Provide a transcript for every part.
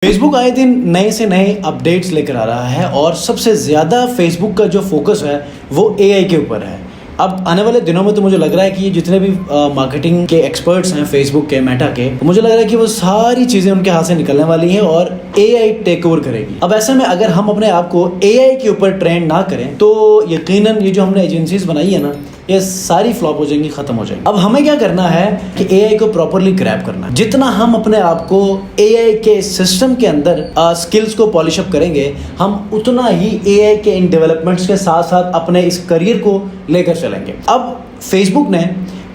Facebook आए दिन नए से नए अपडेट्स लेकर आ रहा है और सबसे ज़्यादा फेसबुक का जो फोकस है वो एआई के ऊपर है। अब आने वाले दिनों में तो मुझे लग रहा है कि ये जितने भी मार्केटिंग के एक्सपर्ट्स हैं फेसबुक के, मेटा के, तो मुझे लग रहा है कि वो सारी चीज़ें उनके हाथ से निकलने वाली हैं और एआई टेक ओवर करेगी। अब ऐसे में अगर हम अपने आप को एआई के ऊपर ट्रेन ना करें तो यकीनन ये जो हमने एजेंसीज बनाई है ना, ये सारी फ्लॉप हो जाएंगी, खत्म हो जाएंगी। अब हमें क्या करना है कि एआई को प्रॉपरली क्रैप करना है। जितना हम अपने आप को एआई के सिस्टम के अंदर स्किल्स को पॉलिश अप करेंगे, हम उतना ही एआई के इन डेवलपमेंट्स के साथ साथ अपने इस करियर को लेकर चलेंगे। अब फेसबुक ने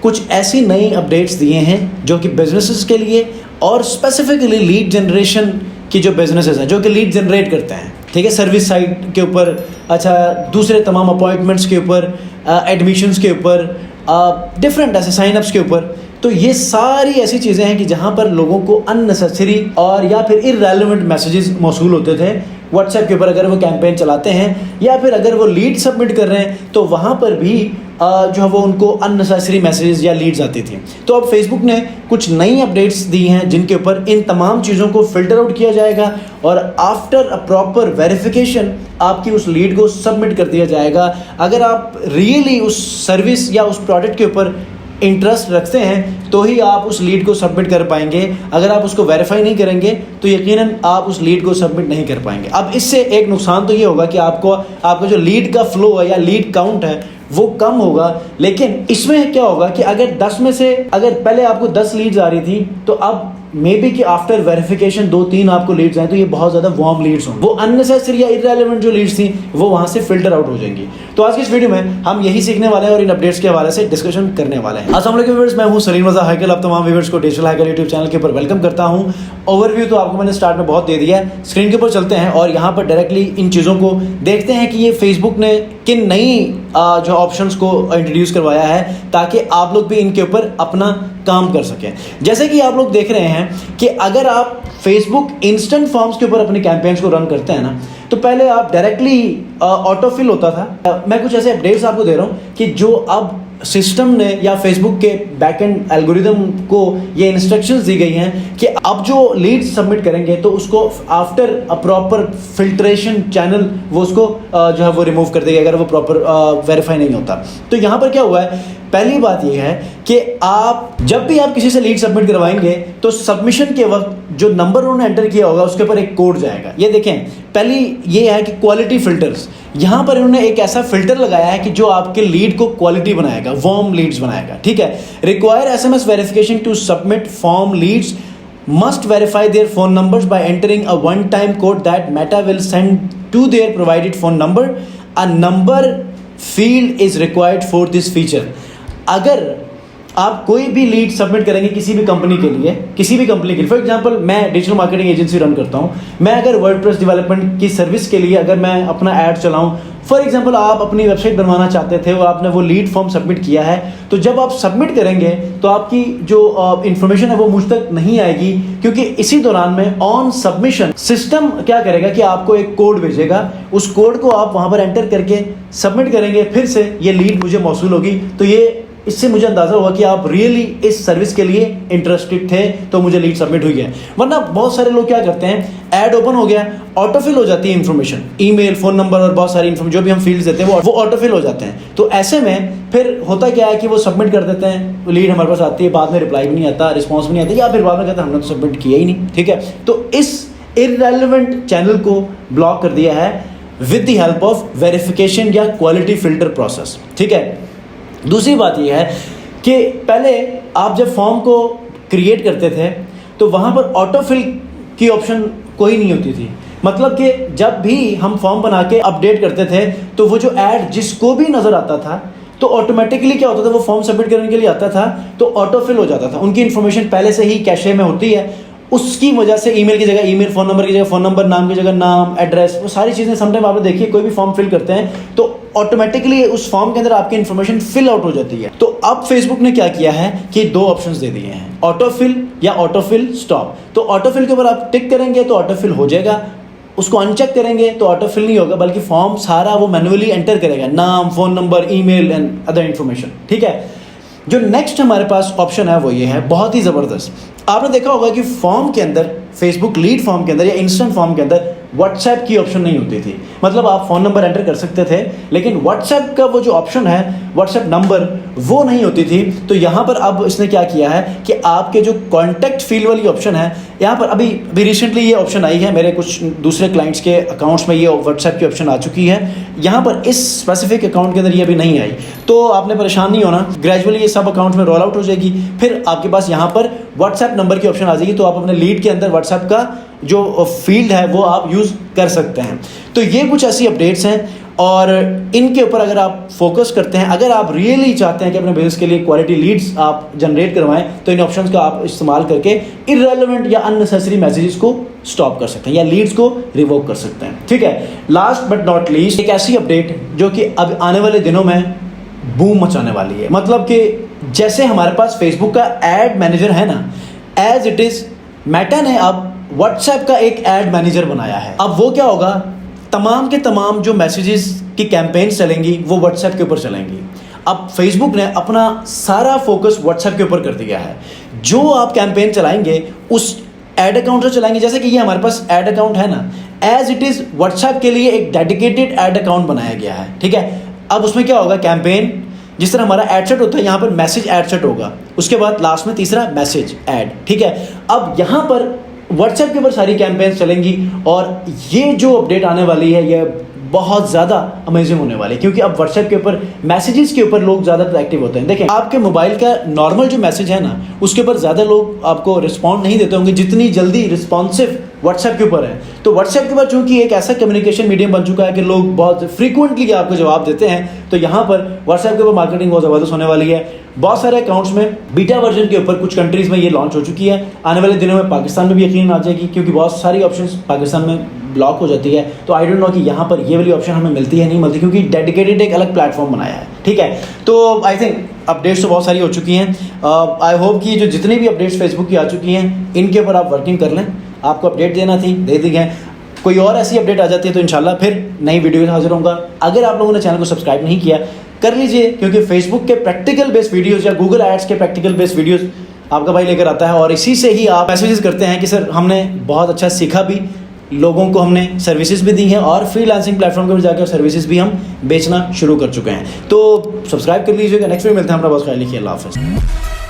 कुछ ऐसी नई अपडेट्स दिए हैं जो कि बिजनेसेस के लिए और स्पेसिफिकली लीड जनरेशन की जो बिजनेसेस हैं जो कि लीड जनरेट करते हैं, ठीक है, सर्विस साइट के ऊपर, अच्छा दूसरे तमाम अपॉइंटमेंट्स के ऊपर, एडमिशन्स के ऊपर, डिफरेंट ऐसे साइन अप्स के ऊपर। तो ये सारी ऐसी चीज़ें हैं कि जहाँ पर लोगों को अननेसेसरी और या फिर इररेलेवेंट मैसेजेस मौसूल होते थे व्हाट्सएप के ऊपर अगर वो कैंपेन चलाते हैं, या फिर अगर वो लीड सबमिट कर रहे हैं तो वहाँ पर भी जो है वो उनको अननेसेसरी मैसेजेस या लीड्स आती थी। तो अब फेसबुक ने कुछ नई अपडेट्स दी हैं जिनके ऊपर इन तमाम चीज़ों को फिल्टर आउट किया जाएगा और आफ्टर अ प्रॉपर वेरिफिकेशन आपकी उस लीड को सबमिट कर दिया जाएगा। अगर आप रियली उस सर्विस या उस प्रोडक्ट के ऊपर इंटरेस्ट रखते हैं तो ही आप उस लीड को सबमिट कर पाएंगे। अगर आप उसको वेरीफाई नहीं करेंगे तो यकीनन आप उस लीड को सबमिट नहीं कर पाएंगे। अब इससे एक नुकसान तो ये होगा कि आपका जो लीड का फ्लो है या लीड काउंट है वो कम होगा, लेकिन इसमें क्या होगा कि अगर 10 में से अगर पहले आपको 10 लीड्स आ रही थी तो अब मे बी कि आफ्टर वेरिफिकेशन 2-3 आपको लीड्स आए तो ये बहुत ज़्यादा वार्म लीड्स हों, वो अननेसेसरी या इररेलेवेंट जो लीड्स थी वो वहाँ से फिल्टर आउट हो जाएंगी। तो आज की इस वीडियो में हम यही सीखने वाले हैं और इन अपडेट्स के हवाले से डिस्कशन करने वाले हैं। अस्सलाम वालेकुम व्यूअर्स, मैं हूँ सलीम रज़ा हैकल। आप तमाम व्यूअर्स को डिजिटल हैकल यूट्यूब चैनल के ऊपर वेलकम करता हूँ। ओवरव्यू तो आपको मैंने स्टार्ट में बहुत दे दिया है, स्क्रीन के ऊपर चलते हैं और यहाँ पर डायरेक्टली इन चीज़ों को देखते हैं कि ये फेसबुक ने किन नई जो ऑप्शंस को इंट्रोड्यूस करवाया है ताकि आप लोग भी इनके ऊपर अपना काम कर सकें। जैसे कि आप लोग देख रहे हैं कि अगर आप फेसबुक इंस्टेंट फॉर्म्स के ऊपर अपने कैंपेन्स को रन करते हैं ना, तो पहले आप डायरेक्टली ऑटोफिल होता था। मैं कुछ ऐसे अपडेट्स आपको दे रहा हूँ कि जो अब सिस्टम ने या फेसबुक के बैकएंड एल्गोरिदम को ये इंस्ट्रक्शंस दी गई हैं कि अब जो लीड सबमिट करेंगे तो उसको after a proper filtration channel वो उसको जो है वो रिमूव कर देगा अगर वो प्रॉपर वेरीफाई नहीं होता। तो यहाँ पर क्या हुआ है, पहली बात ये है कि आप जब भी आप किसी से लीड सबमिट करवाएंगे तो सबमिशन के वक्त जो नंबर उन्होंने एंटर किया होगा उसके ऊपर एक कोड जाएगा। ये देखें, पहली ये है कि क्वालिटी फिल्टर्स, यहाँ पर इन्होंने एक ऐसा फिल्टर लगाया है कि जो आपके लीड को क्वालिटी बनाएगा, वार्म लीड्स बनाएगा, ठीक है। Require SMS verification to submit form leads must verify their phone numbers by entering a one-time code that Meta will send to their provided phone number. A number field is required for this feature. अगर आप कोई भी lead submit करेंगे किसी भी company के लिए, for example मैं डिजिटल मार्केटिंग एजेंसी रन करता हूं, मैं अगर वर्डप्रेस डेवलपमेंट की सर्विस के लिए अगर मैं अपना ऐड चलाऊं, फॉर एग्जांपल आप अपनी वेबसाइट बनवाना चाहते थे और आपने वो लीड फॉर्म सबमिट किया है, तो जब आप सबमिट करेंगे तो आपकी जो इन्फॉर्मेशन है वो मुझ तक नहीं आएगी, क्योंकि इसी दौरान में ऑन सबमिशन सिस्टम क्या करेगा कि आपको एक कोड भेजेगा, उस कोड को आप वहां पर एंटर करके सबमिट करेंगे, फिर से ये लीड मुझे मौसूल होगी। तो ये इससे मुझे अंदाजा हुआ कि आप रियली इस सर्विस के लिए इंटरेस्टेड थे तो मुझे लीड सबमिट हुई है। वरना बहुत सारे लोग क्या करते हैं, ऐड ओपन हो गया, ऑटोफिल हो जाती है इन्फॉर्मेशन, ईमेल, फोन नंबर और बहुत सारी इन्फॉर्मेशन जो भी हम फील्ड्स देते हैं वो ऑटोफिल हो जाते हैं। तो ऐसे में फिर होता क्या है कि वो सबमिट कर देते हैं, लीड हमारे पास आती है, बाद में रिप्लाई भी नहीं आता, रिस्पॉन्स भी नहीं आता, या फिर बाद में कहते हैं हमने तो सबमिट किया ही नहीं, ठीक है। तो इस इररेलेवेंट चैनल को ब्लॉक कर दिया है with the help of verification या क्वालिटी फिल्टर प्रोसेस, ठीक है। दूसरी बात यह है कि पहले आप जब फॉर्म को क्रिएट करते थे तो वहाँ पर ऑटोफिल की ऑप्शन कोई नहीं होती थी। मतलब कि जब भी हम फॉर्म बना के अपडेट करते थे तो वो जो ऐड जिसको भी नज़र आता था तो ऑटोमेटिकली क्या होता था, वो फॉर्म सबमिट करने के लिए आता था तो ऑटोफिल हो जाता था। उनकी इन्फॉर्मेशन पहले से ही कैशे में होती है, उसकी वजह से ईमेल की जगह ईमेल, फ़ोन नंबर की जगह फ़ोन नंबर, नाम की जगह नाम, एड्रेस, वो सारी चीज़ें समटाइम आपने देखिए कोई भी फॉर्म फिल करते हैं तो ऑटोमेटिकली उस फॉर्म के अंदर आपकी इन्फॉर्मेशन फिल आउट हो जाती है। तो अब फेसबुक ने क्या किया है कि 2 ऑप्शंस दे दिए हैं, ऑटोफिल या ऑटोफिल स्टॉप। तो ऑटोफिल के ऊपर आप टिक करेंगे तो ऑटोफिल हो जाएगा, उसको अनचेक करेंगे तो ऑटोफिल नहीं होगा, बल्कि फॉर्म सारा वो मैन्युअली एंटर करेगा, नाम, phone number, email and other information, ठीक है। जो नेक्स्ट हमारे पास ऑप्शन है वो ये है, बहुत ही ज़बरदस्त। आपने देखा होगा कि फॉर्म के अंदर, फेसबुक लीड फॉर्म के अंदर या इंस्टेंट फॉर्म के अंदर व्हाट्सएप की ऑप्शन नहीं होती थी। मतलब आप फ़ोन नंबर एंटर कर सकते थे, लेकिन व्हाट्सएप का वो जो ऑप्शन है, व्हाट्सएप नंबर, वो नहीं होती थी। तो यहाँ पर अब इसने क्या किया है कि आपके जो कॉन्टैक्ट फील्ड वाली ऑप्शन है, यहाँ पर अभी रिसेंटली ये ऑप्शन आई है, मेरे कुछ दूसरे क्लाइंट्स के अकाउंट्स में ये व्हाट्सएप की ऑप्शन आ चुकी है। यहाँ पर इस स्पेसिफिक अकाउंट के अंदर ये अभी नहीं आई, तो आपने परेशान नहीं होना, ग्रेजुअली ये सब अकाउंट में रोल आउट हो जाएगी। फिर आपके पास यहाँ पर व्हाट्सएप नंबर की ऑप्शन आ जाएगी, तो आप अपने लीड के अंदर व्हाट्सएप का जो फील्ड है वो आप यूज़ कर सकते हैं। तो ये कुछ ऐसी अपडेट्स हैं और इनके ऊपर अगर आप फोकस करते हैं, अगर आप रियली चाहते हैं कि अपने बिजनेस के लिए क्वालिटी लीड्स आप जनरेट करवाएं, तो इन ऑप्शंस का आप इस्तेमाल करके इररेलेवेंट या अननेसेसरी मैसेजेस को स्टॉप कर सकते हैं या लीड्स को रिवोक कर सकते हैं। ठीक है, लास्ट बट नॉट लीस्ट एक ऐसी अपडेट जो कि अब आने वाले दिनों में बूम मचाने वाली है। मतलब कि जैसे हमारे पास फेसबुक का एड मैनेजर है ना, एज इट इज़ मेटा ने अब व्हाट्सएप का एक एड मैनेजर बनाया है। अब वो क्या होगा, तमाम के तमाम जो मैसेजेस की कैंपेन्स चलेंगी वो व्हाट्सएप के ऊपर चलेंगी। अब फेसबुक ने अपना सारा फोकस व्हाट्सएप के ऊपर कर दिया है। जो आप कैंपेन चलाएंगे उस एड अकाउंट से चलाएंगे। जैसे कि ये हमारे पास एड अकाउंट है ना, एज इट इज़ व्हाट्सएप के लिए एक डेडिकेटेड एड अकाउंट बनाया गया है। ठीक है, अब उसमें क्या होगा, कैंपेन जिस तरह हमारा एड सेट होता है, यहाँ पर मैसेज एड सेट होगा, उसके बाद लास्ट में तीसरा मैसेज एड। ठीक है, अब यहाँ पर व्हाट्सएप के ऊपर सारी कैंपेन्स चलेंगी और ये जो अपडेट आने वाली है ये बहुत ज़्यादा अमेजिंग होने वाली है, क्योंकि अब व्हाट्सएप के ऊपर मैसेजेस के ऊपर लोग ज़्यादा एक्टिव होते हैं। देखें, आपके मोबाइल का नॉर्मल जो मैसेज है ना, उसके ऊपर ज़्यादा लोग आपको रिस्पॉन्ड नहीं देते होंगे जितनी जल्दी रिस्पॉन्सिव व्हाट्सएप के ऊपर है। तो व्हाट्सएप के ऊपर चूंकि एक ऐसा कम्युनिकेशन मीडियम बन चुका है कि लोग बहुत फ्रीक्वेंटली आपको जवाब देते हैं, तो यहाँ पर व्हाट्सएप के ऊपर मार्केटिंग बहुत ज़बरदस्त होने वाली है। बहुत सारे अकाउंट्स में बीटा वर्जन के ऊपर कुछ कंट्रीज़ में ये लॉन्च हो चुकी है। आने वाले दिनों में पाकिस्तान में भी यकीन आ जाएगी, क्योंकि बहुत सारी ऑप्शंस पाकिस्तान में ब्लॉक हो जाती है। तो आई डोंट नो कि यहाँ पर ये वाली ऑप्शन हमें मिलती है नहीं मिलती, क्योंकि डेडिकेटेड एक अलग प्लेटफॉर्म बनाया है। ठीक है, तो आई थिंक अपडेट्स तो बहुत सारी हो चुकी हैं। आई होप कि जो जितनी भी अपडेट्स फेसबुक की आ चुकी हैं, इनके ऊपर आप वर्किंग कर लें। आपको अपडेट देना थी, दे दी है। कोई और ऐसी अपडेट आ जाती है तो इंशाल्लाह फिर नई वीडियो में हाजिर होऊंगा। अगर आप लोगों ने चैनल को सब्सक्राइब नहीं किया, कर लीजिए, क्योंकि फेसबुक के प्रैक्टिकल बेस्ड वीडियोज़ या गूगल एड्स के प्रैक्टिकल बेस्ड वीडियोज़ आपका भाई लेकर आता है, और इसी से ही आप मैसेजेस करते हैं कि सर हमने बहुत अच्छा सीखा भी, लोगों को हमने सर्विसेज भी दी हैं और फ्रीलांसिंग प्लेटफॉर्म पर जाकर सर्विसेज भी हम बेचना शुरू कर चुके हैं। तो सब्सक्राइब कर लीजिएगा। नेक्स्ट वीडियो मिलते हैं। अपना बहुत ख्याल रखिए। अल्लाह हाफ़िज़।